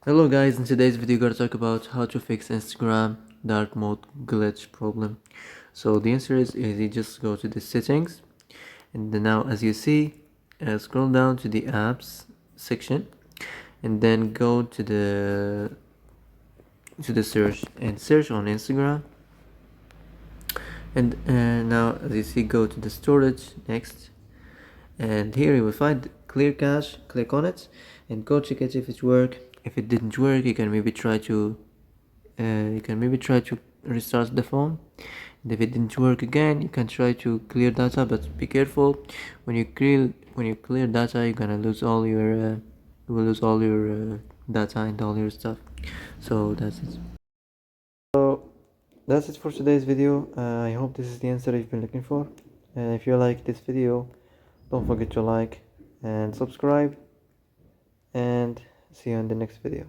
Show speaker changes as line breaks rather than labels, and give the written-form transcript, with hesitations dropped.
Hello guys, in today's video we're gonna talk about how to fix Instagram dark mode glitch problem. So the answer is easy, just go to the settings and then now as you see, scroll down to the apps section and then go to the search and search on Instagram and now as you see, go to the storage next and here you will find clear cache. Click on it and go check it if it works. If it didn't work, you can maybe try to restart the phone, and if it didn't work again, you can try to clear data, but be careful. When you clear data, you're gonna lose all your you will lose all your data and all your stuff. So that's it for today's video. I hope this is the answer you've been looking for, and if you like this video, don't forget to like and subscribe, and see you in the next video.